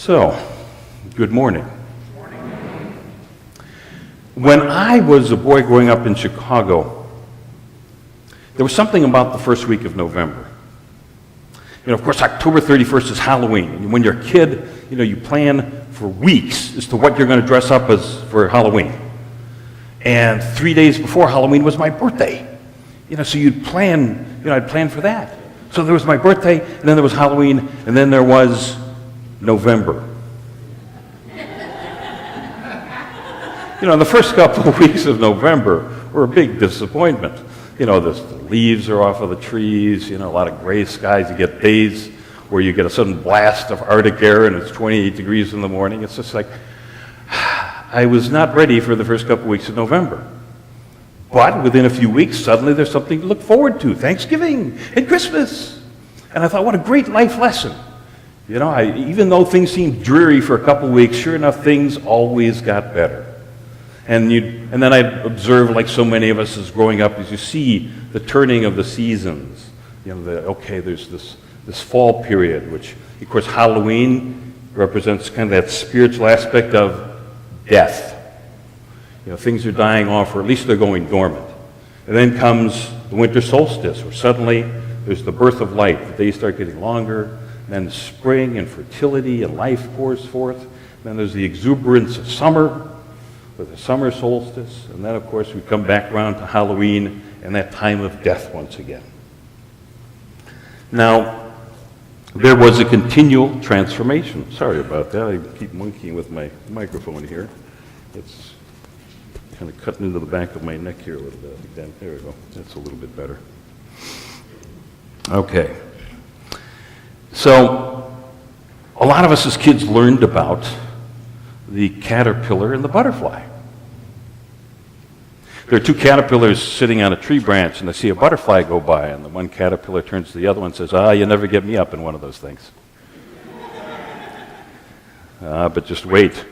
So, good morning. When I was a boy growing up in Chicago, there was something about the first week of November. Of course, October 31st is Halloween. And when you're a kid, you plan for weeks as to what you're going to dress up as for Halloween. And 3 days before Halloween was my birthday. So you'd plan, I'd plan for that. So there was my birthday, and then there was Halloween, and then there was November. The first couple of weeks of November were a big disappointment. The leaves are off of the trees, a lot of gray skies. You get days where you get a sudden blast of Arctic air and it's 28 degrees in the morning. It's just like, I was not ready for the first couple of weeks of November. But within a few weeks, suddenly there's something to look forward to. Thanksgiving and Christmas. And I thought, what a great life lesson. Even though things seemed dreary for a couple of weeks, sure enough, things always got better. And then I'd observe, like so many of us as growing up, as you see the turning of the seasons. There's this fall period, which, of course, Halloween represents kind of that spiritual aspect of death. Things are dying off, or at least they're going dormant. And then comes the winter solstice, where suddenly there's the birth of light. The days start getting longer. And then spring and fertility and life pours forth. And then there's the exuberance of summer, with the summer solstice. And then, of course, we come back around to Halloween and that time of death once again. Now, there was a continual transformation. Sorry about that. I keep monkeying with my microphone here. It's kind of cutting into the back of my neck here a little bit. There we go. That's a little bit better. Okay. So, a lot of us as kids learned about the caterpillar and the butterfly. There are two caterpillars sitting on a tree branch, and they see a butterfly go by, and the one caterpillar turns to the other one and says, you never get me up in one of those things. But just wait.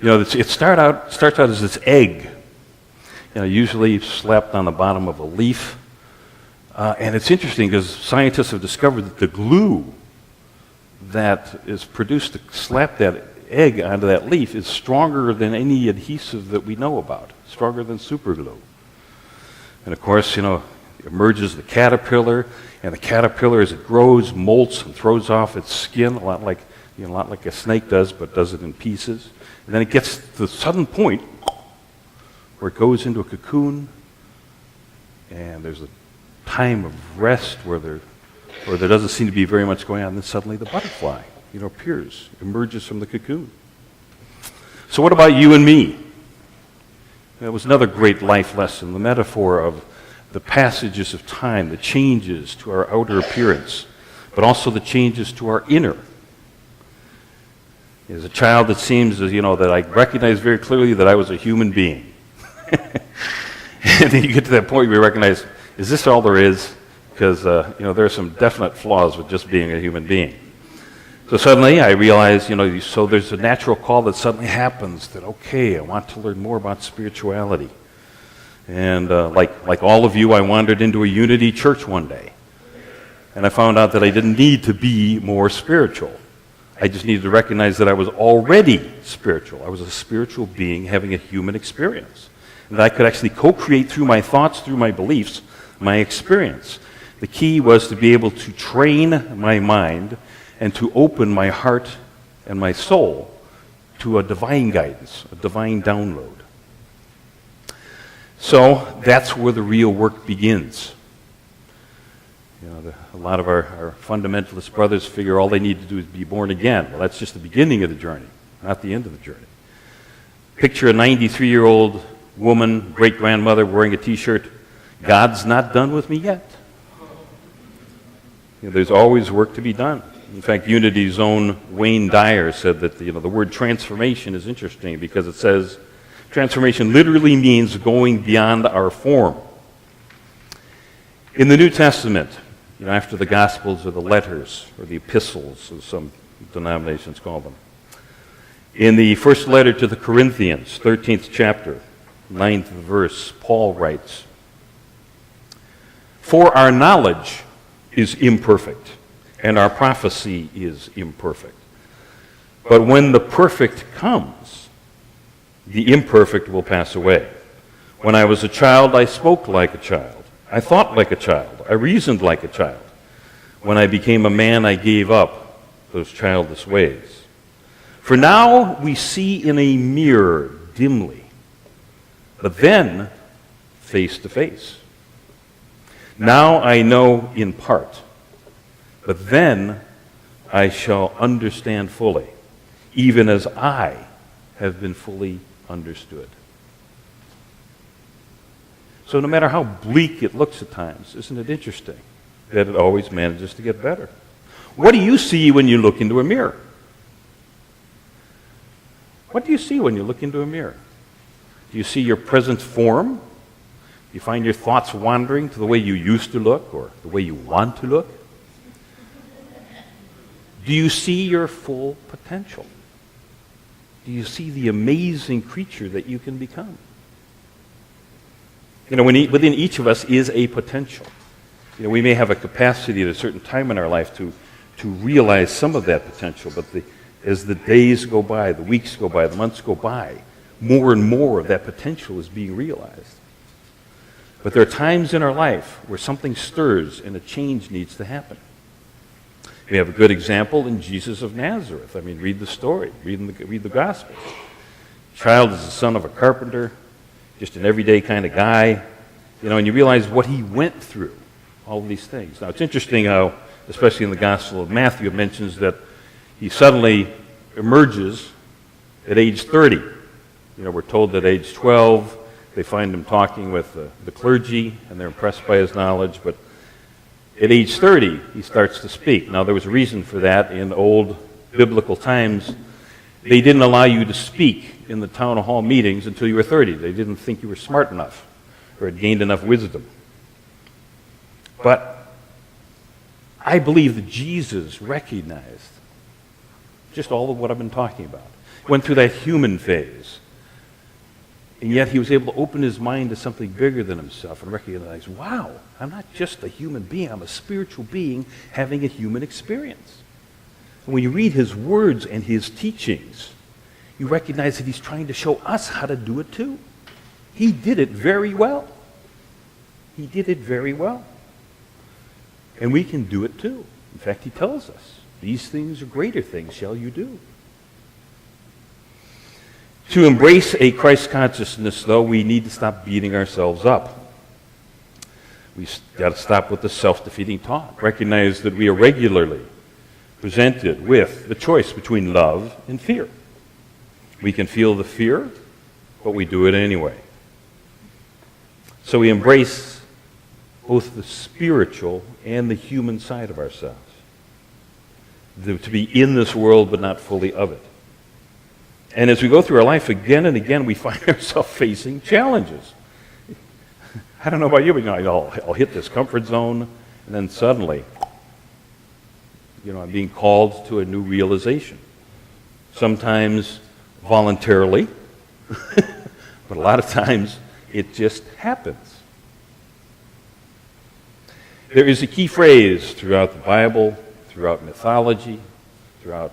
It starts out as this egg, usually slapped on the bottom of a leaf. And it's interesting because scientists have discovered that the glue that is produced to slap that egg onto that leaf is stronger than any adhesive that we know about, stronger than super glue. And of course, emerges the caterpillar, and the caterpillar, as it grows, molts and throws off its skin, a lot like a snake does, but does it in pieces. And then it gets to the sudden point where it goes into a cocoon, and there's a time of rest where there doesn't seem to be very much going on, and then suddenly the butterfly, appears, emerges from the cocoon. So what about you and me? That was another great life lesson, the metaphor of the passages of time, the changes to our outer appearance, but also the changes to our inner. As a child, it seems that I recognized very clearly that I was a human being. And then you get to that point where you recognize, is this all there is? Because, there are some definite flaws with just being a human being. So suddenly I realized, so there's a natural call that suddenly happens that, okay, I want to learn more about spirituality. And like all of you, I wandered into a Unity church one day. And I found out that I didn't need to be more spiritual. I just needed to recognize that I was already spiritual. I was a spiritual being having a human experience. And that I could actually co-create through my thoughts, through my beliefs, my experience. The key was to be able to train my mind and to open my heart and my soul to a divine guidance, a divine download. So that's where the real work begins. A lot of our fundamentalist brothers figure all they need to do is be born again. Well, that's just the beginning of the journey, not the end of the journey. Picture a 93-year-old woman, great-grandmother, wearing a T-shirt, "God's not done with me yet." There's always work to be done. In fact, Unity's own Wayne Dyer said that the word transformation is interesting because it says transformation literally means going beyond our form. In the New Testament, after the Gospels are the letters, or the epistles, as some denominations call them. In the first letter to the Corinthians, 13th chapter, 9th verse, Paul writes, "For our knowledge is imperfect, and our prophecy is imperfect." But when the perfect comes, the imperfect will pass away. When I was a child, I spoke like a child. I thought like a child. I reasoned like a child. When I became a man, I gave up those childish ways. For now we see in a mirror dimly, but then face to face. Now I know in part, but then I shall understand fully, even as I have been fully understood. So no matter how bleak it looks at times, isn't it interesting that it always manages to get better? What do you see when you look into a mirror? What do you see when you look into a mirror? Do you see your present form? Do you find your thoughts wandering to the way you used to look or the way you want to look? Do you see your full potential? Do you see the amazing creature that you can become? You know, within each of us is a potential. You know, we may have a capacity at a certain time in our life to realize some of that potential, but as the days go by, the weeks go by, the months go by, more and more of that potential is being realized. But there are times in our life where something stirs and a change needs to happen. We have a good example in Jesus of Nazareth. I mean, read the story, read the Gospels. The child is the son of a carpenter, just an everyday kind of guy, you know, and you realize what he went through, all of these things. Now, it's interesting how, especially in the Gospel of Matthew, it mentions that he suddenly emerges at age 30. You know, we're told that at age 12, they find him talking with the clergy, and they're impressed by his knowledge, but at age 30, he starts to speak. Now, there was a reason for that in old biblical times. They didn't allow you to speak in the town hall meetings until you were 30. They didn't think you were smart enough or had gained enough wisdom. But I believe that Jesus recognized just all of what I've been talking about. Went through that human phase. And yet he was able to open his mind to something bigger than himself and recognize, wow, I'm not just a human being, I'm a spiritual being having a human experience. And when you read his words and his teachings, you recognize that he's trying to show us how to do it too. He did it very well. He did it very well. And we can do it too. In fact, he tells us, these things or greater things shall you do. To embrace a Christ consciousness, though, we need to stop beating ourselves up. We've got to stop with the self-defeating talk. Recognize that we are regularly presented with the choice between love and fear. We can feel the fear, but we do it anyway. So we embrace both the spiritual and the human side of ourselves. To be in this world, but not fully of it. And as we go through our life again and again, we find ourselves facing challenges. I don't know about you, but I'll hit this comfort zone, and then suddenly, I'm being called to a new realization. Sometimes voluntarily, but a lot of times it just happens. There is a key phrase throughout the Bible, throughout mythology, throughout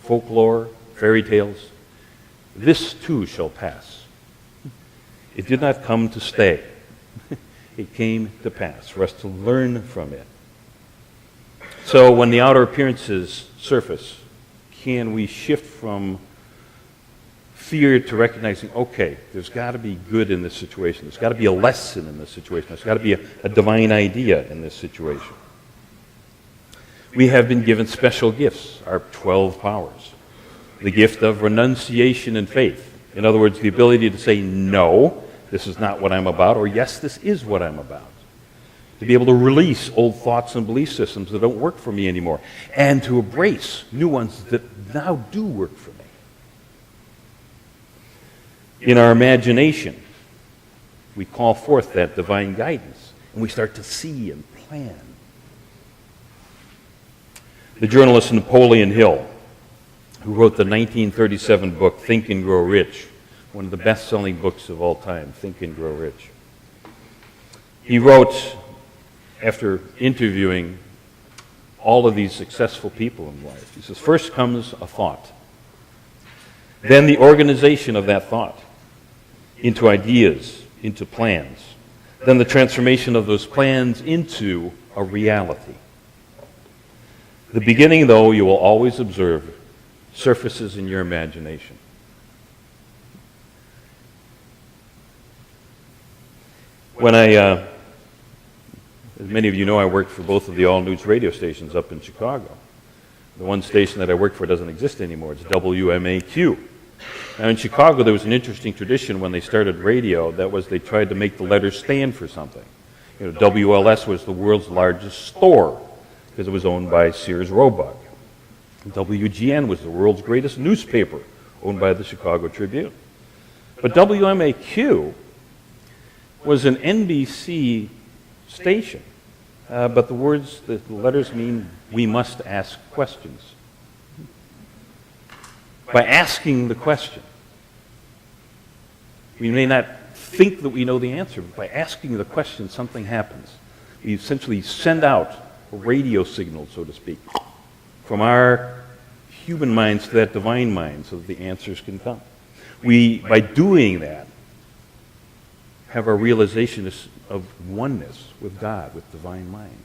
folklore, fairy tales. This too shall pass. It did not come to stay. It came to pass, for us to learn from it. So when the outer appearances surface, can we shift from fear to recognizing, okay, there's got to be good in this situation. There's got to be a lesson in this situation. There's got to be a divine idea in this situation. We have been given special gifts, our 12 powers. The gift of renunciation and faith. In other words, the ability to say, no, this is not what I'm about, or yes, this is what I'm about. To be able to release old thoughts and belief systems that don't work for me anymore, and to embrace new ones that now do work for me. In our imagination, we call forth that divine guidance, and we start to see and plan. The journalist Napoleon Hill, who wrote the 1937 book, Think and Grow Rich, one of the best-selling books of all time, Think and Grow Rich. He wrote, after interviewing all of these successful people in life, he says, first comes a thought. Then the organization of that thought into ideas, into plans. Then the transformation of those plans into a reality. The beginning, though, you will always observe, surfaces in your imagination. When as many of you know, I worked for both of the all-news radio stations up in Chicago. The one station that I worked for doesn't exist anymore. It's WMAQ. Now in Chicago, there was an interesting tradition when they started radio. That was they tried to make the letters stand for something. You know, WLS was the world's largest store because it was owned by Sears Roebuck. WGN was the world's greatest newspaper, owned by the Chicago Tribune. But WMAQ was an NBC station. But the letters mean we must ask questions. By asking the question, we may not think that we know the answer, but by asking the question, something happens. We essentially send out a radio signal, so to speak, from our human minds to that divine mind so that the answers can come. We, by doing that, have our realization of oneness with God, with divine mind.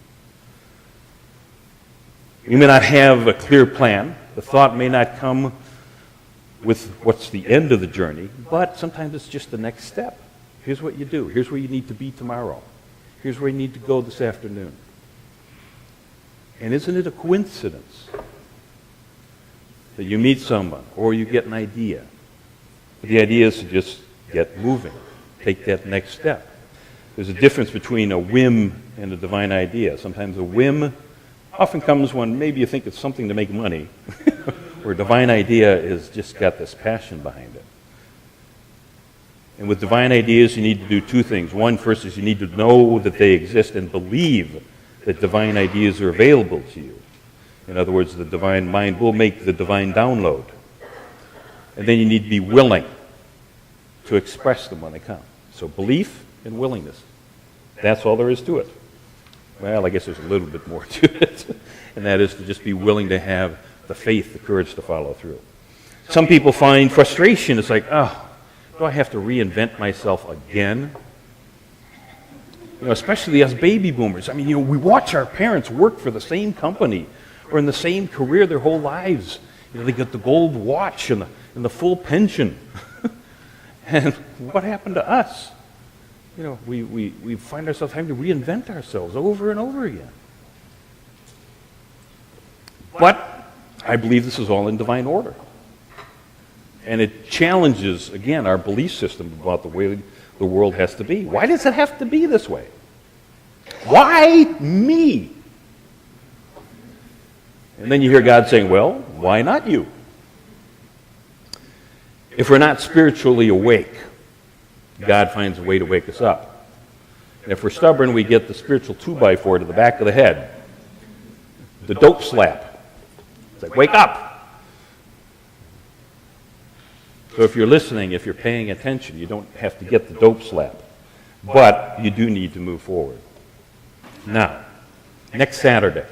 We may not have a clear plan. The thought may not come with what's the end of the journey, but sometimes it's just the next step. Here's what you do. Here's where you need to be tomorrow. Here's where you need to go this afternoon. And isn't it a coincidence that you meet someone or you get an idea? But the idea is to just get moving, take that next step. There's a difference between a whim and a divine idea. Sometimes a whim often comes when maybe you think it's something to make money, where a divine idea has just got this passion behind it. And with divine ideas, you need to do two things. One, first, is you need to know that they exist and believe that divine ideas are available to you. In other words, the divine mind will make the divine download. And then you need to be willing to express them when they come. So belief and willingness. That's all there is to it. Well, I guess there's a little bit more to it. And that is to just be willing to have the faith, the courage to follow through. Some people find frustration. It's like, oh, do I have to reinvent myself again? You know, especially us baby boomers. I mean, you know, we watch our parents work for the same company or in the same career their whole lives. You know, they get the gold watch and the full pension. And what happened to us? You know, we find ourselves having to reinvent ourselves over and over again. But I believe this is all in divine order. And it challenges, again, our belief system about the way the world has to be. Why does it have to be this way? Why me? And then you hear God saying, well, why not you? If we're not spiritually awake, God finds a way to wake us up. And if we're stubborn, we get the spiritual 2x4 to the back of the head. The dope slap. It's like, wake up! So if you're listening, if you're paying attention, you don't have to get the dope slap. But you do need to move forward. Now, next Saturday,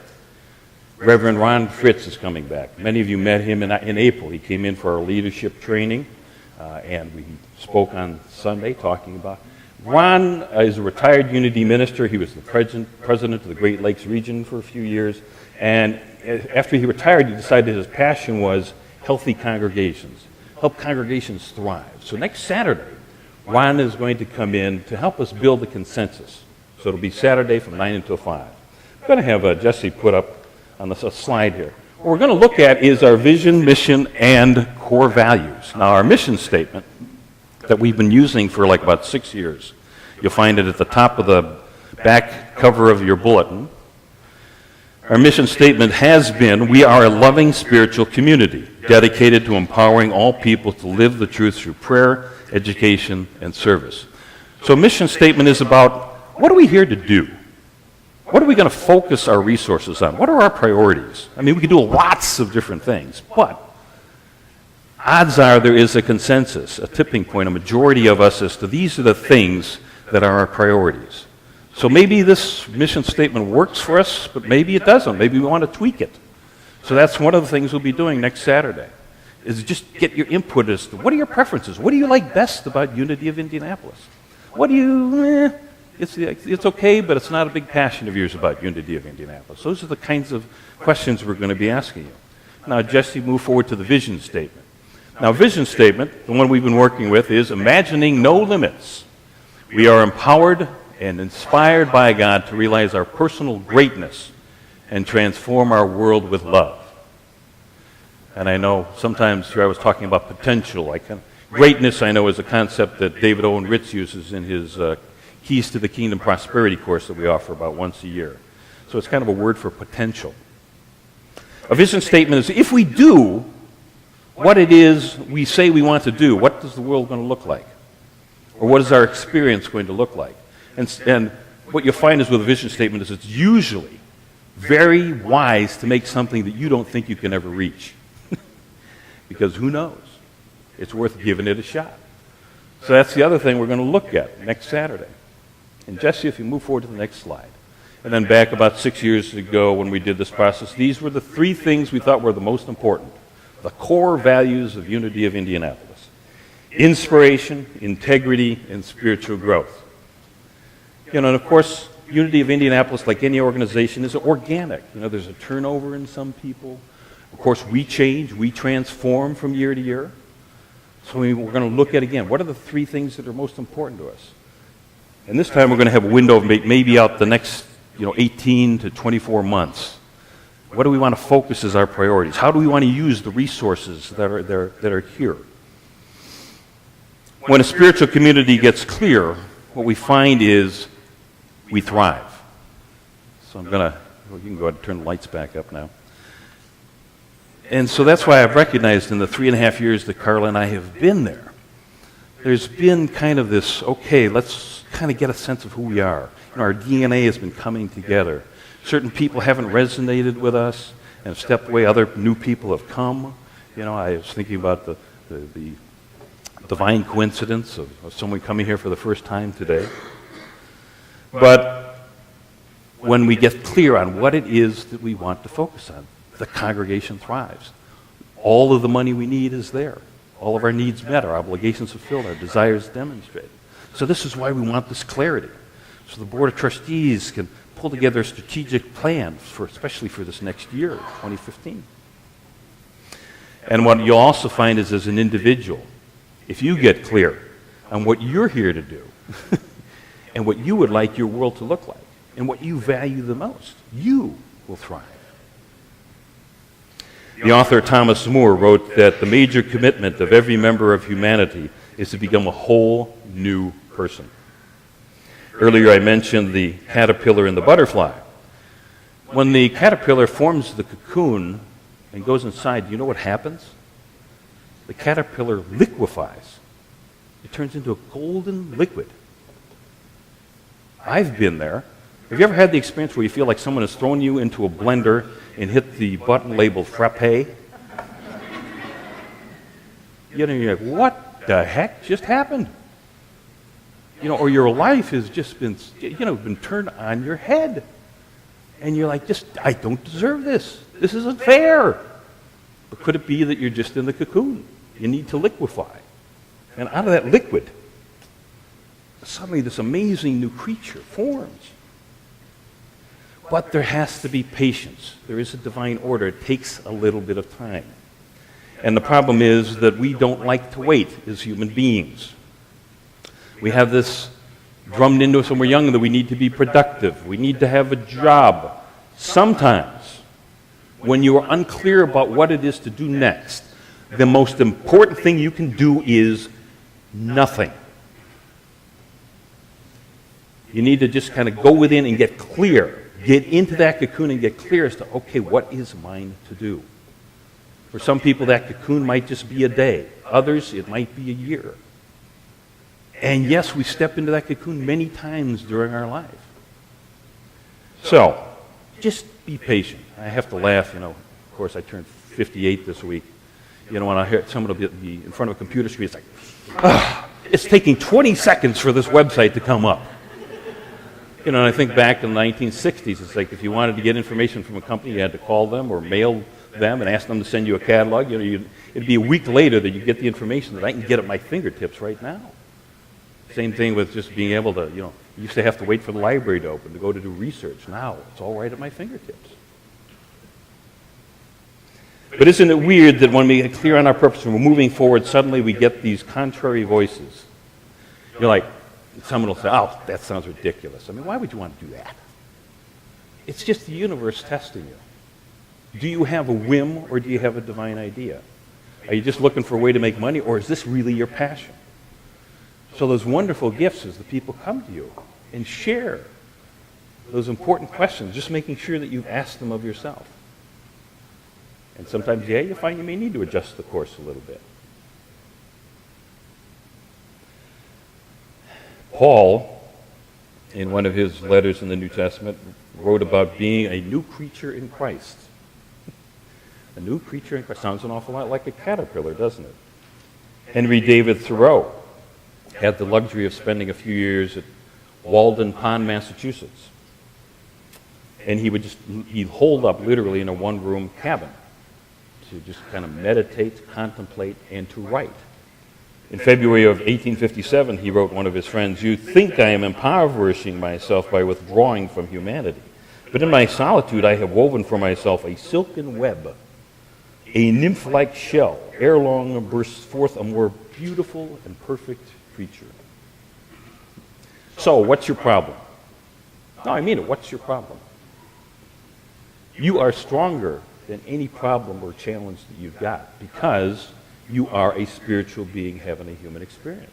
Reverend Ron Fritz is coming back. Many of you met him in April. He came in for our leadership training, and we spoke on Sunday talking about. Ron is a retired Unity minister. He was the president of the Great Lakes region for a few years. And after he retired, he decided his passion was healthy congregations, help congregations thrive. So next Saturday, Ron is going to come in to help us build a consensus. So it'll be Saturday from 9 until 5. I'm going to have Jesse put up on this a slide here. What we're going to look at is our vision, mission, and core values. Now, our mission statement that we've been using for like about 6 years, you'll find it at the top of the back cover of your bulletin. Our mission statement has been, we are a loving spiritual community dedicated to empowering all people to live the truth through prayer, education, and service. So mission statement is about, what are we here to do? What are we going to focus our resources on? What are our priorities? I mean, we can do lots of different things, but odds are there is a consensus, a tipping point, a majority of us as to these are the things that are our priorities. So maybe this mission statement works for us, but maybe it doesn't. Maybe we want to tweak it. So that's one of the things we'll be doing next Saturday. is just get your input as to what are your preferences? What do you like best about Unity of Indianapolis? What do you, it's okay, but it's not a big passion of yours about Unity of Indianapolis. Those are the kinds of questions we're going to be asking you. Now, Jesse, move forward to the vision statement. Now, vision statement, the one we've been working with, is imagining no limits. We are empowered and inspired by God to realize our personal greatness and transform our world with love. And I know sometimes here I was talking about potential. Greatness, I know, is a concept that David Owen Ritz uses in his Keys to the Kingdom Prosperity course that we offer about once a year. So it's kind of a word for potential. A vision statement is if we do what it is we say we want to do, what is the world going to look like? Or what is our experience going to look like? And what you'll find is with a vision statement is it's usually very wise to make something that you don't think you can ever reach. Because who knows? It's worth giving it a shot. So that's the other thing we're going to look at next Saturday. And Jesse, if you move forward to the next slide. And then back about 6 years ago when we did this process, these were the 3 things we thought were the most important. The core values of Unity of Indianapolis. Inspiration, integrity, and spiritual growth. And of course, Unity of Indianapolis, like any organization, is organic. There's a turnover in some people. Of course, we change, we transform from year to year. So we're going to look at, again, what are the 3 things that are most important to us? And this time we're going to have a window of maybe out the next 18 to 24 months. What do we want to focus as our priorities? How do we want to use the resources that are here? When a spiritual community gets clear, what we find is we thrive. So you can go ahead and turn the lights back up now. And so that's why I've recognized in the 3.5 years that Carla and I have been there, there's been kind of this, okay, let's kind of get a sense of who we are. Our DNA has been coming together. Certain people haven't resonated with us and have stepped away. Other new people have come. I was thinking about the divine coincidence of someone coming here for the first time today. But when we get clear on what it is that we want to focus on, the congregation thrives. All of the money we need is there. All of our needs met, our obligations fulfilled, our desires demonstrated. So this is why we want this clarity. So the Board of Trustees can pull together a strategic plan, especially for this next year, 2015. And what you'll also find is as an individual, if you get clear on what you're here to do and what you would like your world to look like and what you value the most, you will thrive. The author Thomas Moore wrote that the major commitment of every member of humanity is to become a whole new person. Earlier I mentioned the caterpillar and the butterfly. When the caterpillar forms the cocoon and goes inside, do you know what happens? The caterpillar liquefies. It turns into a golden liquid. I've been there. Have you ever had the experience where you feel like someone has thrown you into a blender and hit the button labeled frappe? You're like, what the heck just happened? Or your life has just been, been turned on your head. And you're like, I don't deserve this. This isn't fair. But could it be that you're just in the cocoon? You need to liquefy. And out of that liquid, suddenly this amazing new creature forms. But there has to be patience. There is a divine order. It takes a little bit of time. And the problem is that we don't like to wait as human beings. We have this drummed into us when we're young that we need to be productive. We need to have a job. Sometimes, when you are unclear about what it is to do next, the most important thing you can do is nothing. You need to just kind of go within and get clear. Get into that cocoon and get clear as to, okay, what is mine to do? For some people, that cocoon might just be a day. Others, it might be a year. And yes, we step into that cocoon many times during our life. So, just be patient. I have to laugh, Of course, I turned 58 this week. When I hear someone will be in front of a computer screen, it's like, it's taking 20 seconds for this website to come up. And I think back in the 1960s, it's like if you wanted to get information from a company, you had to call them or mail them and ask them to send you a catalog. It'd be a week later that you get the information that I can get at my fingertips right now. Same thing with just being able to, you used to have to wait for the library to open to go to do research. Now it's all right at my fingertips. But isn't it weird that when we get clear on our purpose and we're moving forward, suddenly we get these contrary voices? You're like, someone will say, oh, that sounds ridiculous. I mean, why would you want to do that? It's just the universe testing you. Do you have a whim or do you have a divine idea? Are you just looking for a way to make money, or is this really your passion? So those wonderful gifts as the people come to you and share those important questions, just making sure that you've asked them of yourself. And sometimes, you find you may need to adjust the course a little bit. Paul, in one of his letters in the New Testament, wrote about being a new creature in Christ. A new creature in Christ. Sounds an awful lot like a caterpillar, doesn't it? Henry David Thoreau had the luxury of spending a few years at Walden Pond, Massachusetts. And he'd hold up literally in a one-room cabin to just kind of meditate, contemplate, and to write. In February of 1857, he wrote one of his friends, "You think I am impoverishing myself by withdrawing from humanity. But in my solitude I have woven for myself a silken web. A nymph-like shell, ere long bursts forth a more beautiful and perfect creature." So, what's your problem? No, I mean it. What's your problem? You are stronger than any problem or challenge that you've got because you are a spiritual being having a human experience.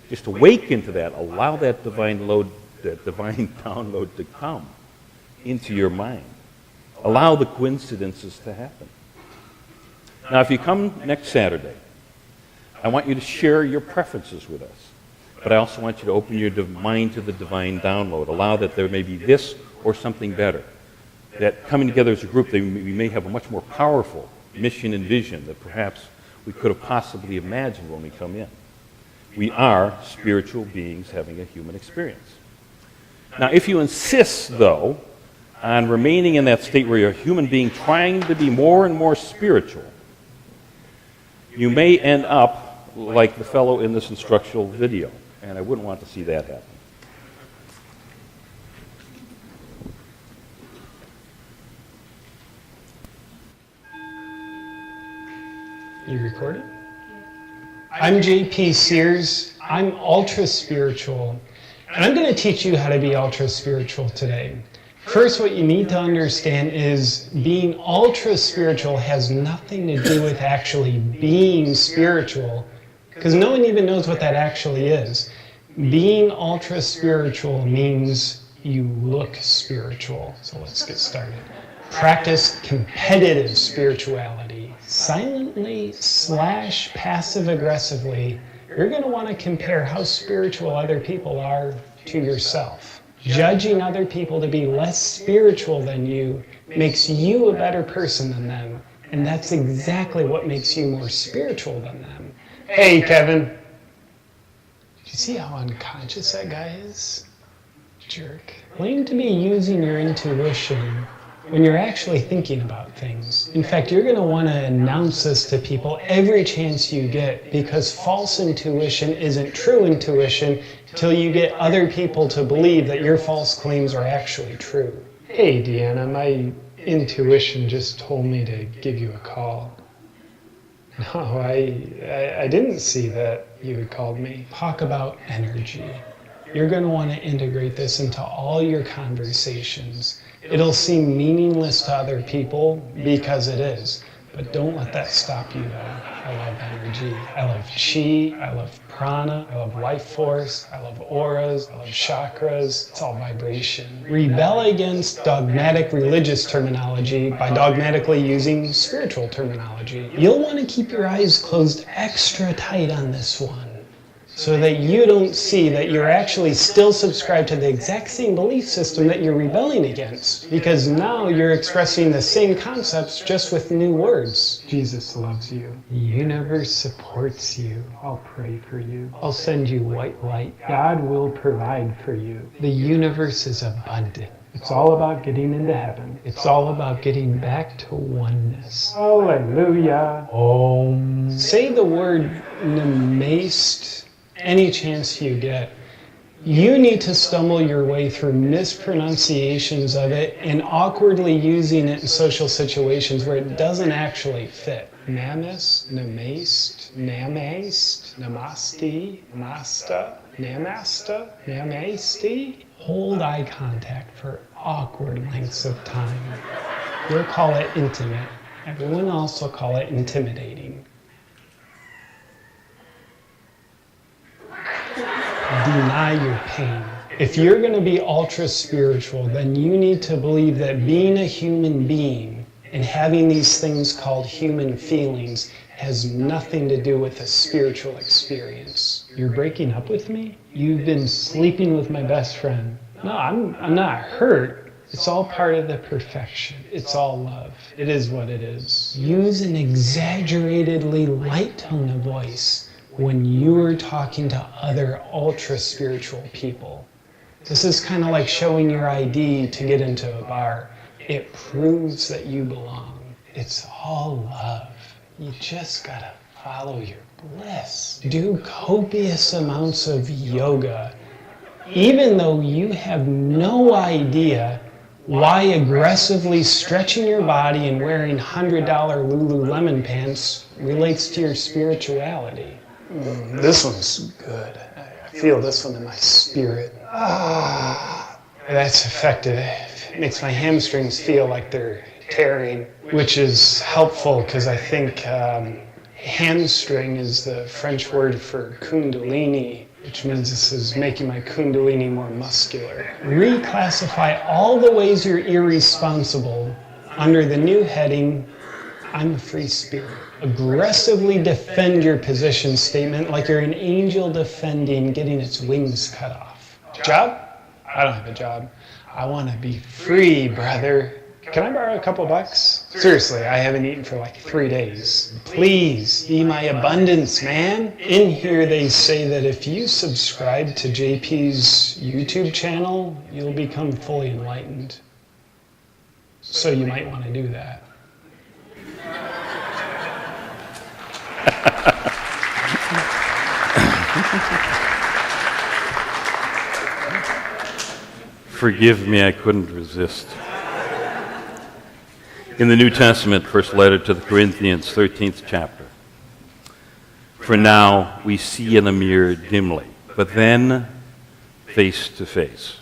Just awaken to that. Allow that divine download to come into your mind. Allow the coincidences to happen. Now, if you come next Saturday, I want you to share your preferences with us. But I also want you to open your mind to the divine download. Allow that there may be this or something better. That coming together as a group, we may have a much more powerful mission and vision that perhaps we could have possibly imagined when we come in. We are spiritual beings having a human experience. Now, if you insist, though, on remaining in that state where you're a human being trying to be more and more spiritual, you may end up like the fellow in this instructional video, and I wouldn't want to see that happen. You recording? I'm JP Sears. I'm ultra spiritual, and I'm going to teach you how to be ultra spiritual today. First, what you need to understand is being ultra spiritual has nothing to do with actually being spiritual, because no one even knows what that actually is. Being ultra spiritual means you look spiritual. So let's get started. Practice competitive spirituality. Silently / passive aggressively, you're going to want to compare how spiritual other people are to yourself. Judging other people to be less spiritual than you makes you a better person than them. And that's exactly what makes you more spiritual than them. Hey, Kevin. Do you see how unconscious that guy is? Jerk. Claim to be using your intuition when you're actually thinking about things. In fact, you're going to want to announce this to people every chance you get, because false intuition isn't true intuition till you get other people to believe that your false claims are actually true. Hey, Deanna, my intuition just told me to give you a call. No, I didn't see that you had called me. Talk about energy. You're going to want to integrate this into all your conversations. It'll seem meaningless to other people because it is, but don't let that stop you though. I love energy. I love chi. I love prana. I love life force. I love auras. I love chakras. It's all vibration. Rebel against dogmatic religious terminology by dogmatically using spiritual terminology. You'll want to keep your eyes closed extra tight on this one, so that you don't see that you're actually still subscribed to the exact same belief system that you're rebelling against. Because now you're expressing the same concepts just with new words. Jesus loves you. The universe supports you. I'll pray for you. I'll send you white light. God will provide for you. The universe is abundant. It's all about getting into heaven. It's all about getting back to oneness. Hallelujah. Om. Say the word namaste any chance you get. You need to stumble your way through mispronunciations of it and awkwardly using it in social situations where it doesn't actually fit. Namas, namaste, namaste, namaste, namasta, namasta, namaste. Hold eye contact for awkward lengths of time. You'll call it intimate. Everyone else will call it intimidating. Deny your pain. If you're going to be ultra spiritual, then you need to believe that being a human being and having these things called human feelings has nothing to do with a spiritual experience. You're breaking up with me? You've been sleeping with my best friend. No, I'm not hurt. It's all part of the perfection. It's all love. It is what it is. Use an exaggeratedly light tone of voice when you're talking to other ultra-spiritual people. This is kind of like showing your ID to get into a bar. It proves that you belong. It's all love. You just gotta follow your bliss. Do copious amounts of yoga, even though you have no idea why aggressively stretching your body and wearing $100 Lululemon pants relates to your spirituality. This one's good. I feel this one in my spirit. That's effective. It makes my hamstrings feel like they're tearing, which is helpful because I think hamstring is the French word for kundalini, which means this is making my kundalini more muscular. Reclassify all the ways you're irresponsible under the new heading, I'm a free spirit. Aggressively defend your position statement like you're an angel defending getting its wings cut off. Job? I don't have a job. I want to be free, brother. Can I borrow a couple bucks? Seriously, I haven't eaten for like 3 days. Please, be my abundance, man. In here they say that if you subscribe to JP's YouTube channel, you'll become fully enlightened. So you might want to do that. Forgive me, I couldn't resist. In the New Testament, first letter to the Corinthians, 13th chapter. For now we see in a mirror dimly, but then face to face.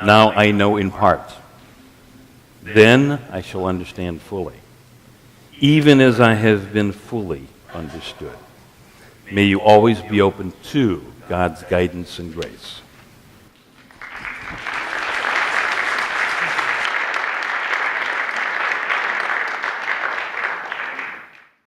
Now I know in part. Then I shall understand fully, even as I have been fully understood. May you always be open to God's guidance and grace.